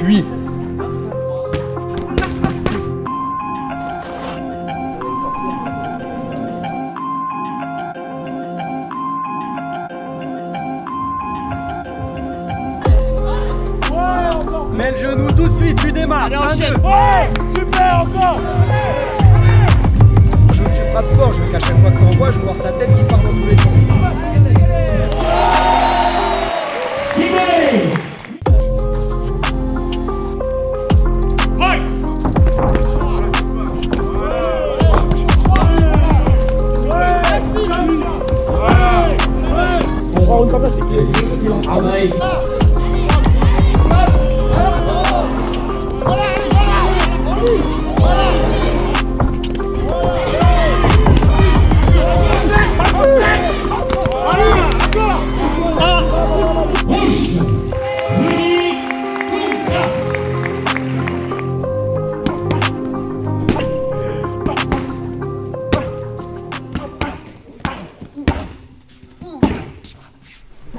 Fuis. Mets le genou tout de suite, tu démarres. Allez, enchaîne. Ouais, super, encore. Je veux que tu frappes fort, je veux qu'à chaque fois que tu envoies, je veux voir sa tête qui part dans tous les sens. On rend comme ça, c'est excellent travail.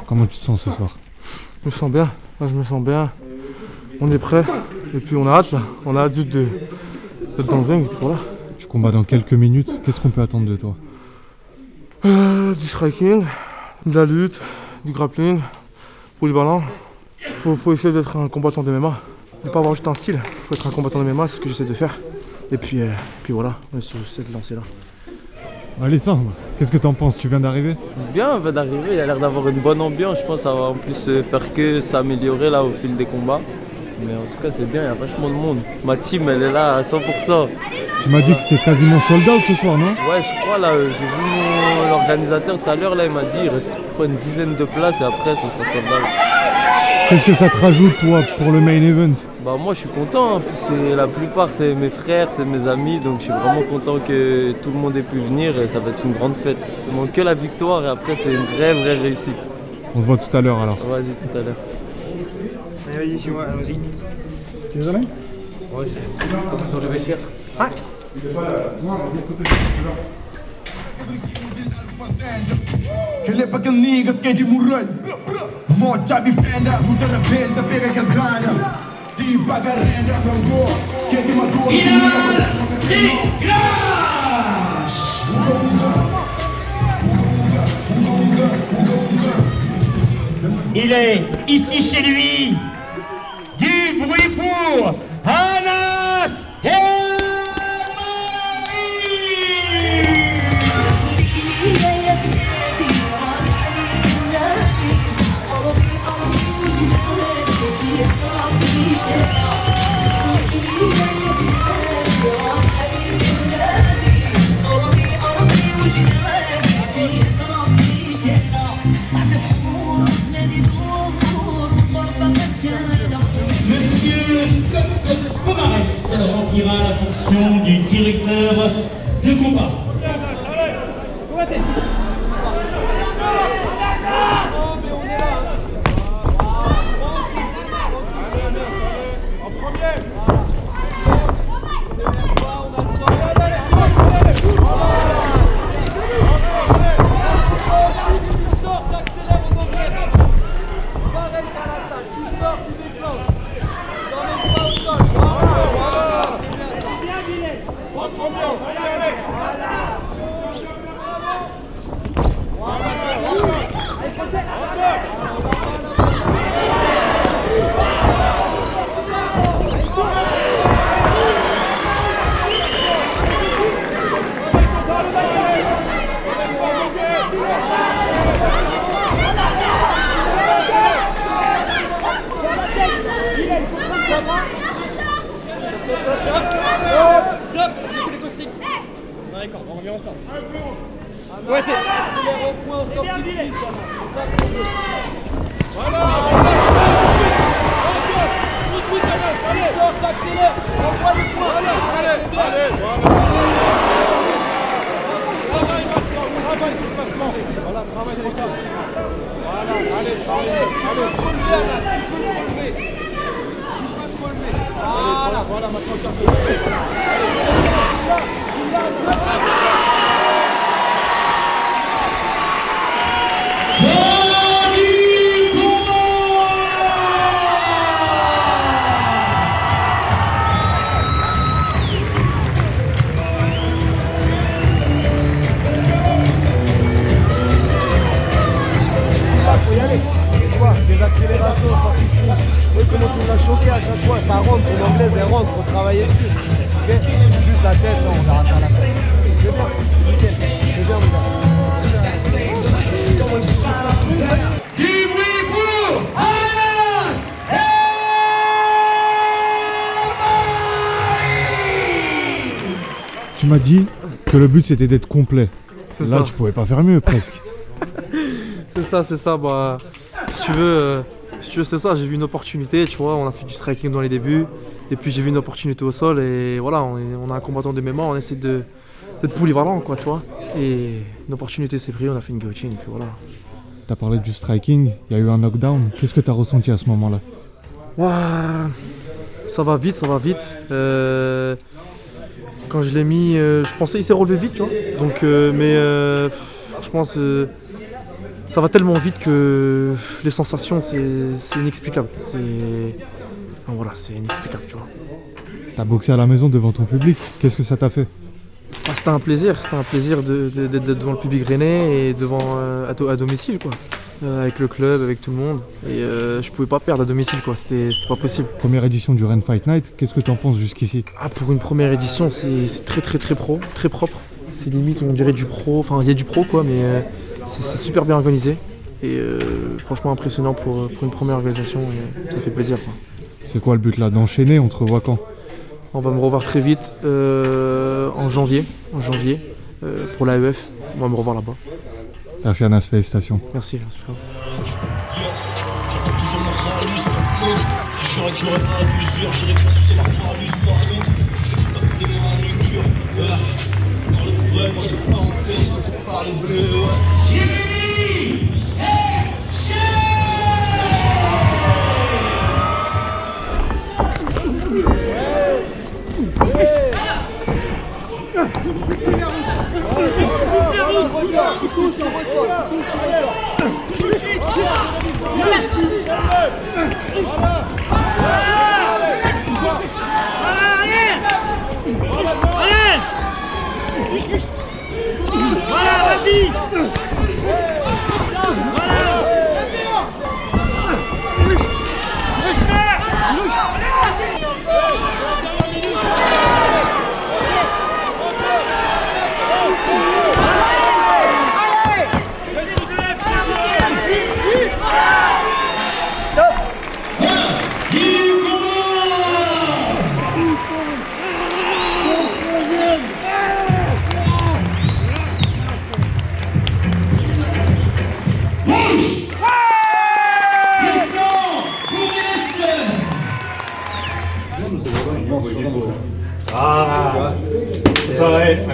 Comment tu te sens ce soir? Je me sens bien, là, je me sens bien. On est prêt et puis on a hâte là. On a hâte d'être dans le ring pour là. Tu combats dans quelques minutes, qu'est-ce qu'on peut attendre de toi? Du striking, de la lutte, du grappling, polyvalent. Faut essayer d'être un combattant de MMA. Ne pas avoir juste un style, faut être un combattant de MMA, c'est ce que j'essaie de faire. Et puis voilà, on essaie de lancer là. Alessandre, qu'est-ce que t'en penses? Tu viens d'arriver? Bien, on vient d'arriver, il a l'air d'avoir une bonne ambiance, je pense que ça va en plus faire que s'améliorer là au fil des combats. Mais en tout cas c'est bien, il y a vachement de monde. Ma team elle est là à 100%. Tu m'as dit que c'était quasiment sold out ce soir, non? Ouais, je crois là, j'ai vu l'organisateur tout à l'heure, là il m'a dit il reste une dizaine de places et après ce sera sold out. Qu'est-ce que ça te rajoute toi pour le main event? Bah moi je suis content, en plus la plupart c'est mes frères, c'est mes amis, donc je suis vraiment content que tout le monde ait pu venir et ça va être une grande fête. Il manque que la victoire et après c'est une vraie réussite. On se voit tout à l'heure alors. Vas-y, tout à l'heure. Allez, vas-y, suis-moi, allons-y. Tu veux jamais? Ouais, je suis sur le vestiaire. Ouais. Kele pa niggas que de muralha. Mo chabi fenda, muda rebelde, pega aquele grind. Di bagarenda, sango, que de maduro. Il est ici chez lui. Du bruit pour Anas El remplira la fonction du directeur de combat. D'accord, on revient ensemble. Ouais, accélère au point en sortie de pitch, c'est ça qu'on veut. Voilà, tout de suite, allez, tu sors, t'accélères, envoie le point. Allez, travaille maintenant, travaille tout le placement. Voilà, travaille les gars. Voilà, allez, tu peux te relever, Anas, tu peux te relever. Tu peux te relever. Voilà, maintenant tu peux te relever. Allez, tu l'as. travailler dessus. Ok, juste la tête, non, on verra faire la tête. C'est bien, nickel. C'est bien, Tu m'as dit que le but c'était d'être complet. C'est Là ça. tu pouvais pas faire mieux presque. C'est ça. Bah, si tu veux, c'est ça. J'ai vu une opportunité, tu vois. On a fait du striking dans les débuts. Et puis j'ai vu une opportunité au sol. Et voilà, on a un combattant de MMA. On essaie d'être polyvalent, quoi, tu vois. Et une opportunité s'est prise. On a fait une guillotine. Et puis voilà. T'as parlé du striking, il y a eu un knockdown. Qu'est-ce que t'as ressenti à ce moment-là? Ouah, ça va vite. Quand je l'ai mis, je pensais il s'est relevé vite, tu vois. Donc, franchement, ça va tellement vite que les sensations, c'est inexplicable. Voilà, c'est inexplicable, tu vois. T'as boxé à la maison devant ton public, qu'est-ce que ça t'a fait? Ah, c'était un plaisir d'être devant le public rennais et devant à domicile, quoi. Avec le club, avec tout le monde. Et je pouvais pas perdre à domicile, quoi. C'était pas possible. Première édition du Rennes Fight Night, qu'est-ce que t'en penses jusqu'ici? Ah, pour une première édition, c'est très pro, très propre. C'est limite, on dirait du pro. Enfin, il y a du pro, quoi, mais c'est super bien organisé. Et franchement impressionnant pour une première organisation. Et ça fait plaisir, quoi. C'est quoi le but là? D'enchaîner? On te revoit quand? On va me revoir très vite en janvier pour l'AEF. On va me revoir là-bas. Merci Anas, félicitations. Merci frérot. J'entends toujours mon rallus sur le code. J'aurais que j'aurais pas à l'usure. J'aurais pas sucé la phallus par contre. C'est tout à fait des manucures. Dans le vrai, moi j'ai pas en tête. On parle bleu. Voilà, vas-y. Ça va être.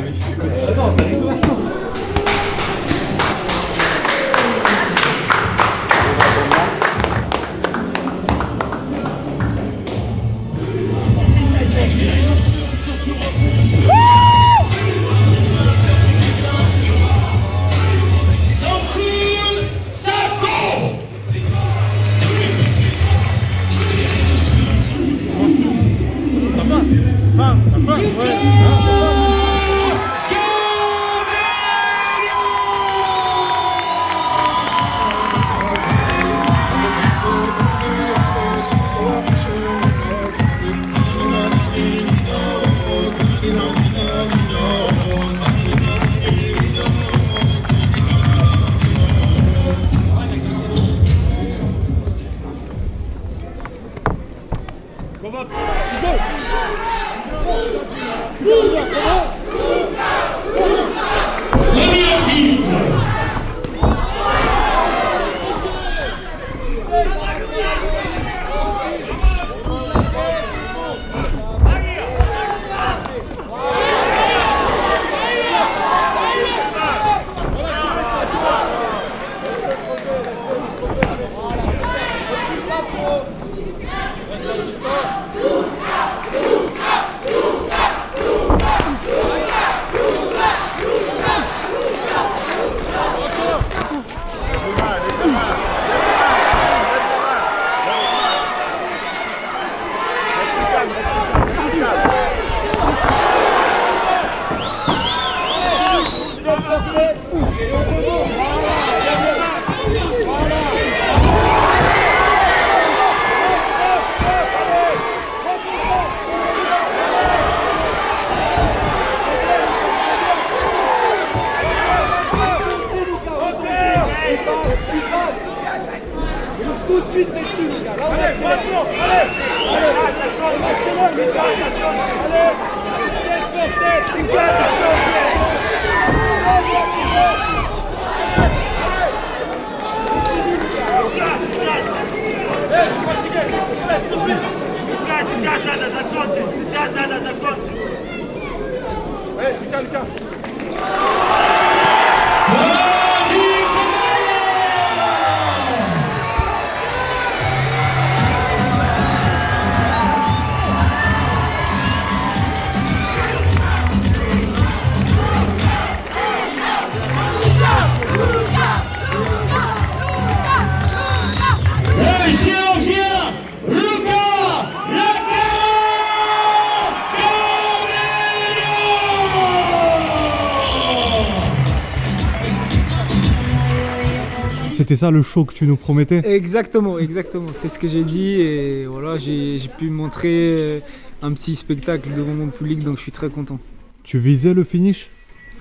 C'était ça le show que tu nous promettais? Exactement, exactement. C'est ce que j'ai dit et voilà, j'ai pu montrer un petit spectacle devant mon public, donc je suis très content. Tu visais le finish?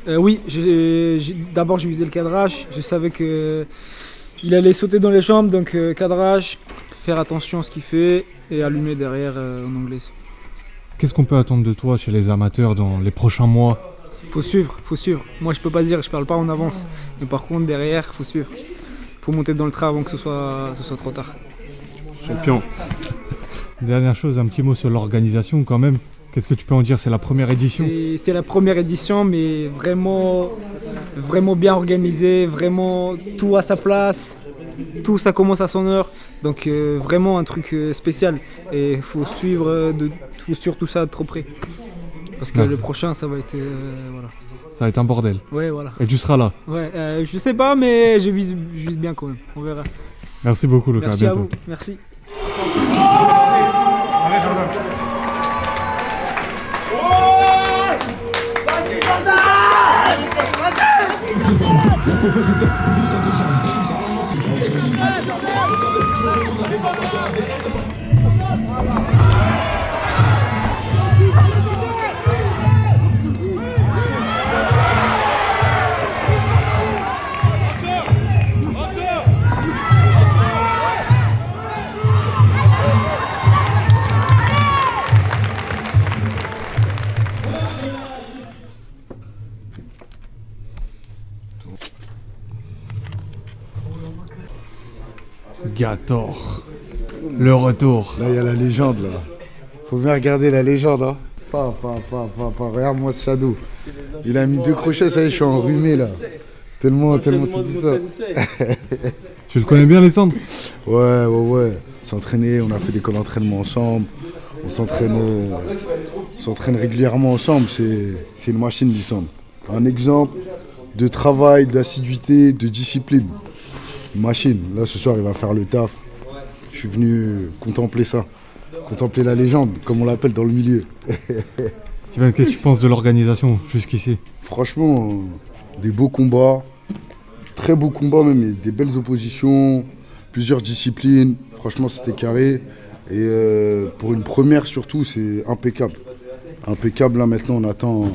Oui, d'abord j'ai visé le cadrage. Je savais qu'il allait sauter dans les jambes, donc cadrage, faire attention à ce qu'il fait et allumer derrière en anglaise. Qu'est-ce qu'on peut attendre de toi chez les amateurs dans les prochains mois? Faut suivre, faut suivre. Moi je peux pas dire, je parle pas en avance, mais par contre derrière, faut suivre. Faut monter dans le train avant que ce soit trop tard. Champion. Dernière chose, un petit mot sur l'organisation quand même. Qu'est-ce que tu peux en dire? C'est la première édition? C'est la première édition, mais vraiment bien organisé, vraiment tout à sa place, tout ça commence à son heure. Donc vraiment un truc spécial. Et il faut suivre tout ça de trop près. Parce que le prochain, ça va être... voilà. Ça va être un bordel. Ouais, voilà. Et tu seras là? Ouais, je sais pas, mais je vise bien quand même. On verra. Merci beaucoup, Lucas. Merci à vous. Merci. Allez, Jordan. Vas-y, Jordan. Gator, le retour. Là, il y a la légende, là. Faut bien regarder la légende, hein. Regarde-moi ce Shadow. Il a mis 2 crochets, ça y est, je suis enrhumé, là. Tellement c'est bizarre. Tu le connais bien, les cendres? Ouais. On s'entraînait, on a fait des camps d'entraînement ensemble. On s'entraîne régulièrement ensemble. C'est une machine, Lissandre. Un exemple de travail, d'assiduité, de discipline. Une machine. Là, ce soir, il va faire le taf. Je suis venu contempler ça. Contempler la légende, comme on l'appelle dans le milieu. Steven, qu'est-ce que tu penses de l'organisation jusqu'ici? Franchement, des beaux combats. Très beaux combats même, et des belles oppositions. Plusieurs disciplines. Franchement, c'était carré. Et pour une première, surtout, c'est impeccable. Impeccable, là, maintenant, on attend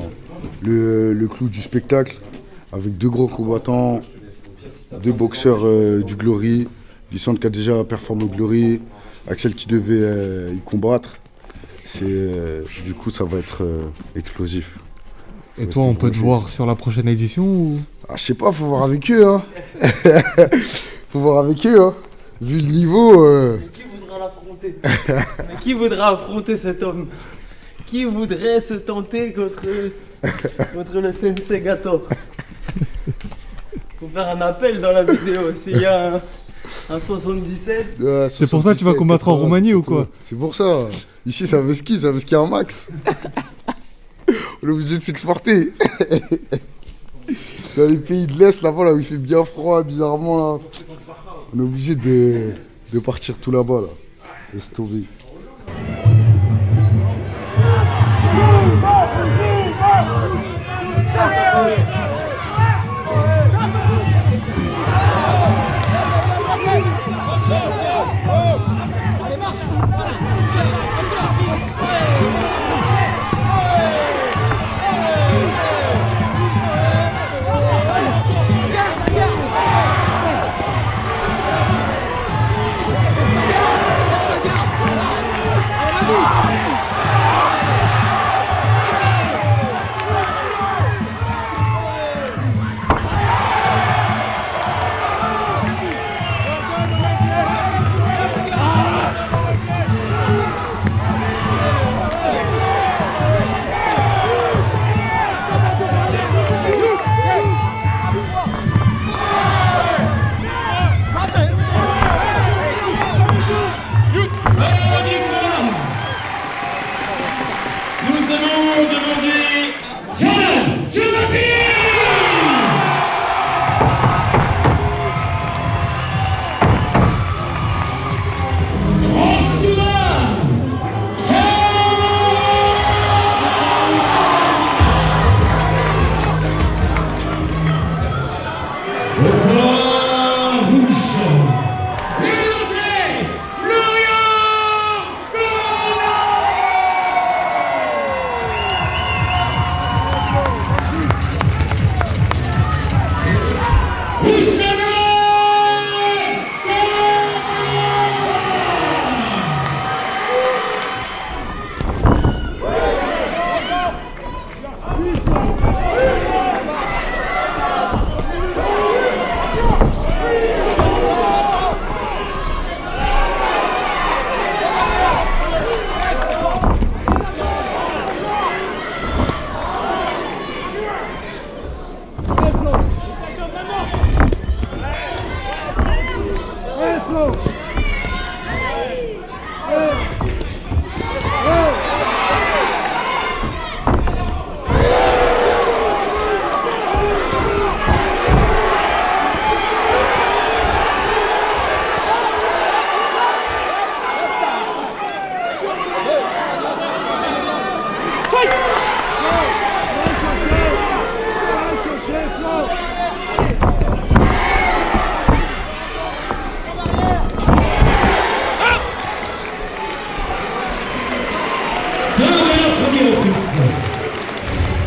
le clou du spectacle. Avec 2 gros combattants. 2 boxeurs du Glory, Lissandre qui a déjà performé au Glory, Axel qui devait y combattre. Du coup, ça va être explosif. Et toi, on peut te voir sur la prochaine édition ou... Je sais pas, faut voir avec eux. Hein. Faut voir avec eux. Hein. Vu le niveau... Qui voudra l'affronter? Qui voudra affronter cet homme? Qui voudrait se tenter contre le Sensei Gator? Faut faire un appel dans la vidéo. S'il y a un 77. C'est pour ça que tu vas combattre en Roumanie ou quoi? C'est pour ça. Ici, ça veut ski un max. On est obligé de s'exporter. Dans les pays de l'Est, là-bas, là où il fait bien froid, bizarrement, là, on est obligé de partir tout là-bas. Là. Laisse tomber. allons demander Jordan Chemapi.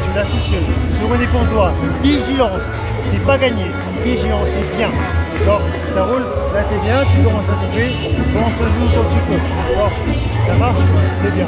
Tu l'as touché sur une épaule droite. Vigilance, c'est pas gagné. Vigilance, c'est bien. D'accord? Ça roule, là t'es bien, tu commences à tomber, tu commences à jouer quand tu peux. D'accord? Ça marche? C'est bien.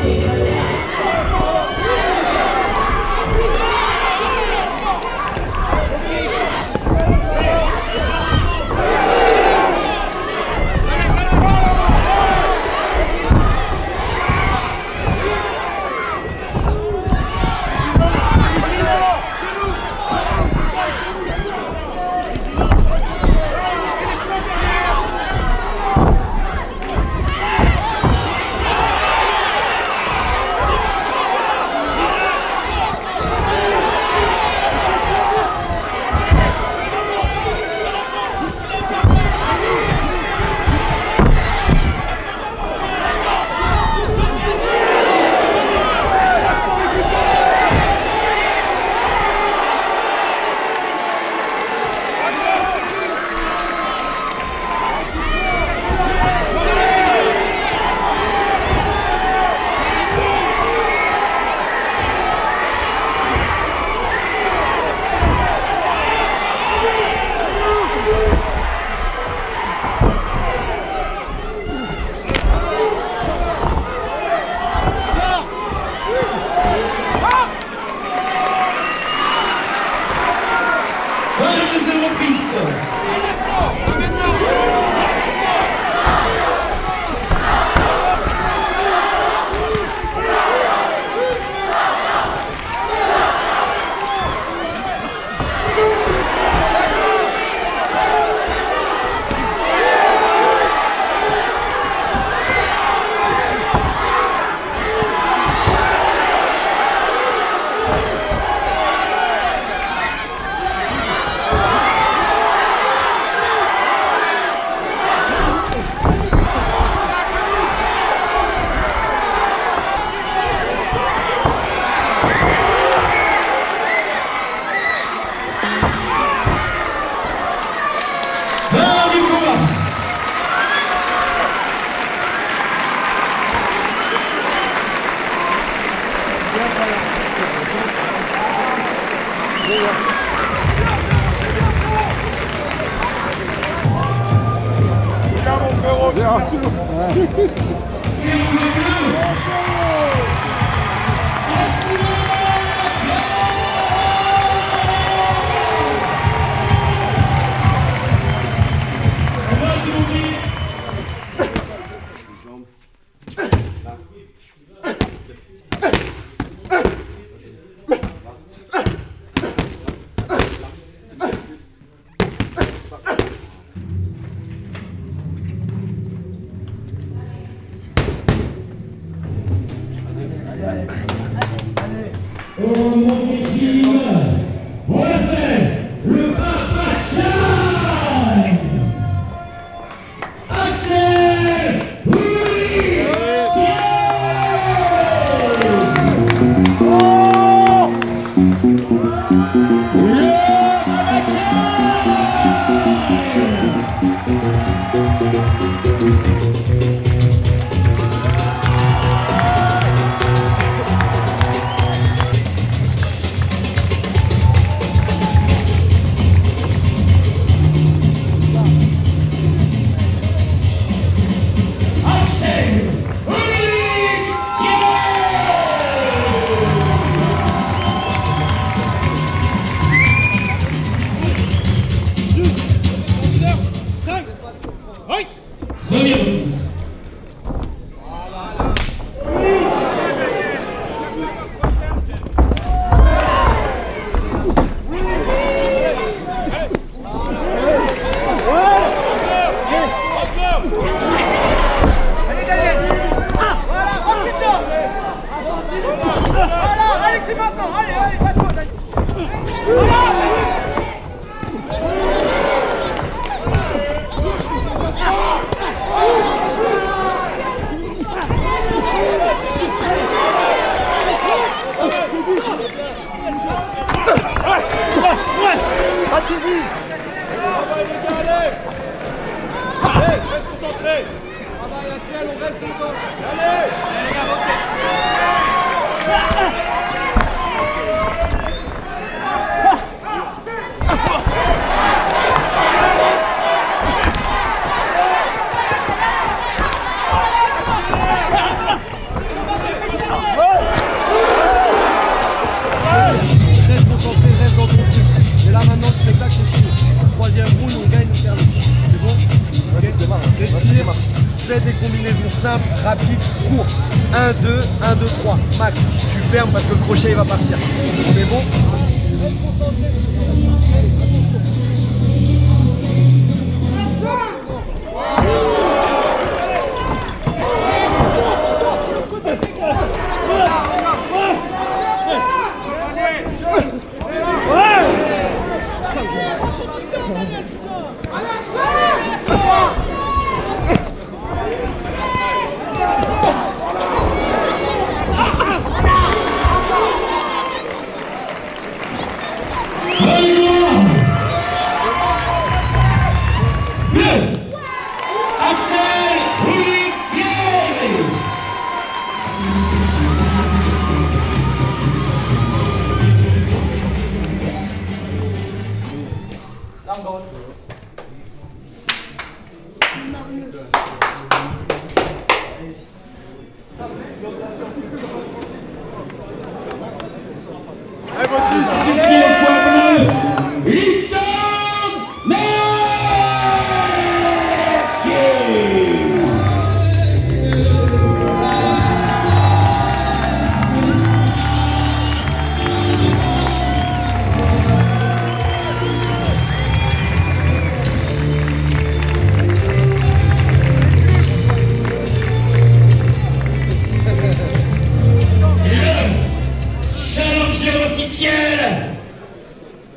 au mon régime, on l'appelle le Papa Shine. Axel Houllier. Première reprise. Allez, c'est maintenant. Allez, pas trop. Allez, reste concentré. Travaille Axel, on reste dedans. Allez. Reste concentré, reste dans ton truc. Et là maintenant le spectacle c'est fini. Troisième round, on gagne, on termine. C'est bon? Ok, respire. Fais des combinaisons simples, rapides, courtes. 1, 2, 1, 2, 3. Max, tu fermes parce que le crochet il va partir. On est bon? Reste concentré.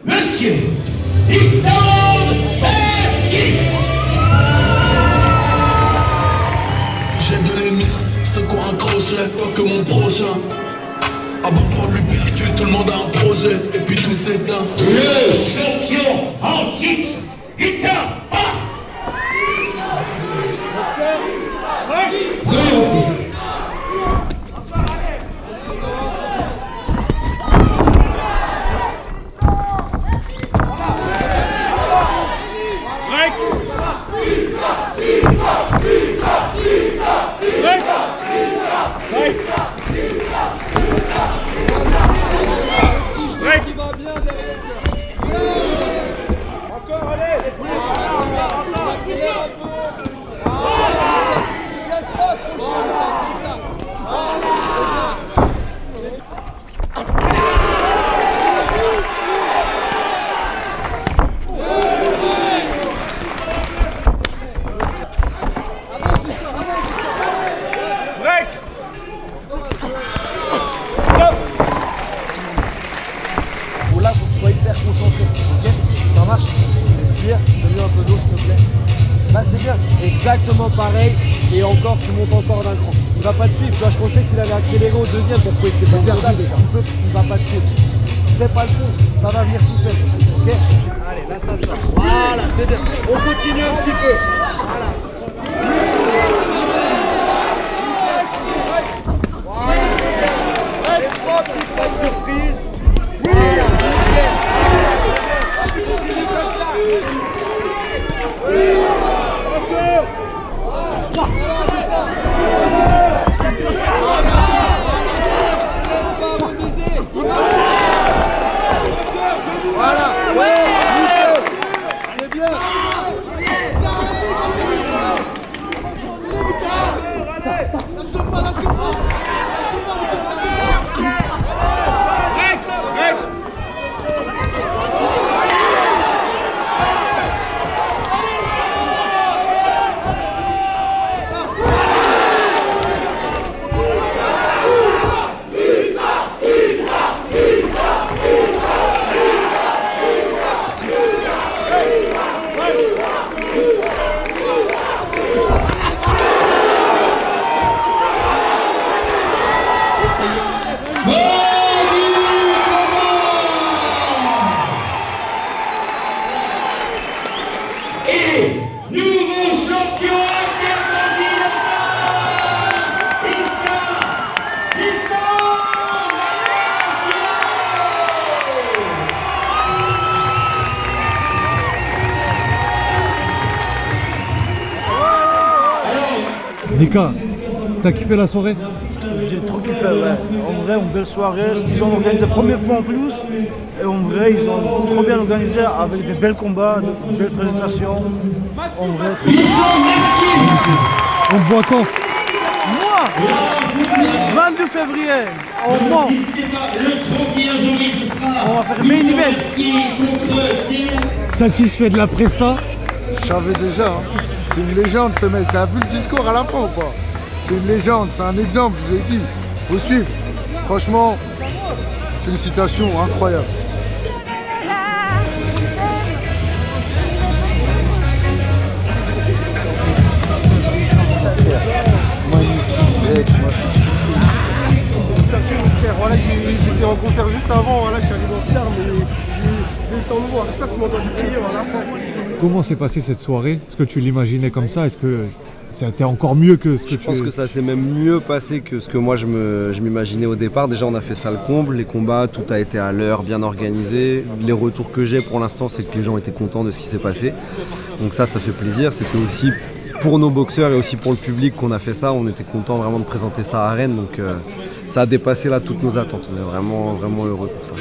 Monsieur Issam Bessier. J'ai de l'ennemi, ceux qui ont un crochet, pas que mon prochain. Avant de prendre l'upercute, tout le monde a un projet, et puis tout s'éteint. Le champion en titre, Ita. Qui va bien derrière. Encore, allez. montes encore d'un cran. Il va pas te suivre, tu vois, je pensais qu'il allait accélérer au deuxième pour que c'est pas perdable déjà. Il va pas te suivre. Fais pas le coup, ça va venir tout seul. Ok. Allez, là ça sort. Voilà, c'est bien. On continue un petit peu. Voilà. Surprise. Oui. Voilà. C'est bien. Nika, t'as kiffé la soirée? J'ai trop kiffé, ouais. En vrai, une belle soirée. Ils ont organisé la première fois en plus. Et en vrai, ils ont trop bien organisé avec des bels combats, de belles présentations. En vrai, trop bien. On te voit quand? Moi 22 février, au Mans. On va faire main event. Satisfait de la presta? Je savais déjà, hein. C'est une légende ce mec. T'as vu le discours à la fin ou pas? C'est une légende, c'est un exemple, je l'ai dit. Faut suivre. Franchement, félicitations, incroyable. Félicitations mon frère. Voilà, j'étais en concert juste avant, voilà, je suis arrivé en retard, mais j'ai eu le temps de voir. J'espère que tu m'entends crier, voilà. Comment s'est passée cette soirée? Est-ce que tu l'imaginais comme ça? Est-ce que c'était encore mieux que ce que Je pense que ça s'est même mieux passé que ce que moi je m'imaginais au départ. Déjà on a fait ça le comble, les combats, tout a été à l'heure, bien organisé. Les retours que j'ai pour l'instant c'est que les gens étaient contents de ce qui s'est passé. Donc ça fait plaisir. C'était aussi pour nos boxeurs et aussi pour le public qu'on a fait ça. On était contents vraiment de présenter ça à Rennes. Donc ça a dépassé là toutes nos attentes. On est vraiment, vraiment heureux pour ça.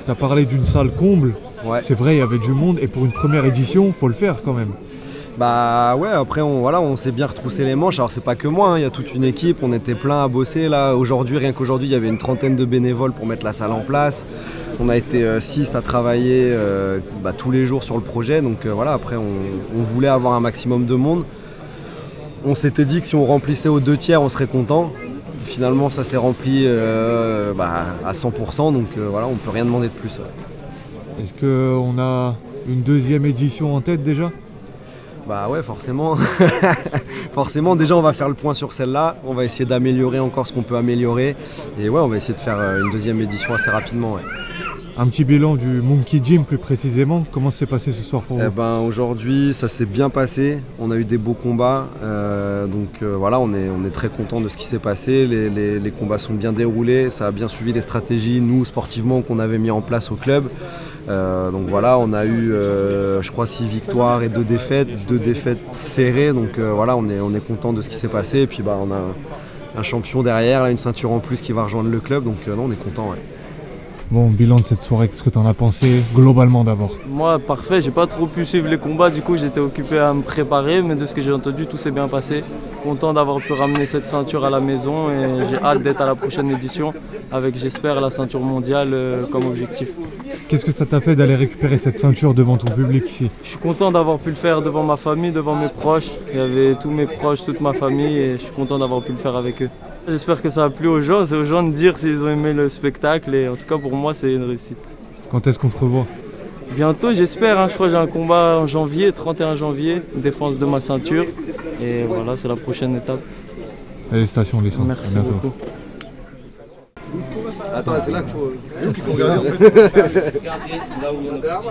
Tu as parlé d'une salle comble. Ouais. C'est vrai, il y avait du monde et pour une première édition, faut le faire quand même. Bah ouais, après on s'est bien retroussé les manches. Alors c'est pas que moi, hein, il y a toute une équipe, on était plein à bosser là. Aujourd'hui, rien qu'aujourd'hui, il y avait une trentaine de bénévoles pour mettre la salle en place. On a été 6 à travailler tous les jours sur le projet. Donc voilà, après on voulait avoir un maximum de monde. On s'était dit que si on remplissait aux 2/3, on serait content. Finalement ça s'est rempli à 100%, donc voilà, on peut rien demander de plus. Ouais. Est-ce qu'on a une deuxième édition en tête déjà? Bah ouais, forcément. Forcément, déjà on va faire le point sur celle-là, on va essayer d'améliorer encore ce qu'on peut améliorer. Et ouais, on va essayer de faire une deuxième édition assez rapidement. Ouais. Un petit bilan du Monkey Gym plus précisément, comment s'est passé ce soir pour vous? Aujourd'hui ça s'est bien passé, on a eu des beaux combats, voilà, on est très content de ce qui s'est passé, les combats sont bien déroulés, ça a bien suivi les stratégies, nous sportivement, qu'on avait mis en place au club. Donc voilà, on a eu je crois 6 victoires et 2 défaites serrées, donc voilà, on est content de ce qui s'est passé, et puis on a un champion derrière, là, une ceinture en plus qui va rejoindre le club, donc non, on est content. Ouais. Bon, bilan de cette soirée, qu'est-ce que tu en as pensé globalement d'abord? Moi, parfait, j'ai pas trop pu suivre les combats, du coup j'étais occupé à me préparer, mais de ce que j'ai entendu, tout s'est bien passé. Content d'avoir pu ramener cette ceinture à la maison et j'ai hâte d'être à la prochaine édition avec, j'espère, la ceinture mondiale comme objectif. Qu'est-ce que ça t'a fait d'aller récupérer cette ceinture devant ton public ici? Je suis content d'avoir pu le faire devant ma famille, devant mes proches. Il y avait tous mes proches, toute ma famille et je suis content d'avoir pu le faire avec eux. J'espère que ça a plu aux gens, c'est aux gens de dire s'ils ont aimé le spectacle et en tout cas pour moi c'est une réussite. Quand est-ce qu'on te revoit? Bientôt j'espère, hein, je crois que j'ai un combat en janvier, 31 janvier, défense de ma ceinture et voilà, c'est la prochaine étape. Félicitations, Lisandre. Merci À bientôt. beaucoup. Attends, c'est là qu'il faut. C'est nous qu'il faut regarder en fait. Regardez là où on est parti.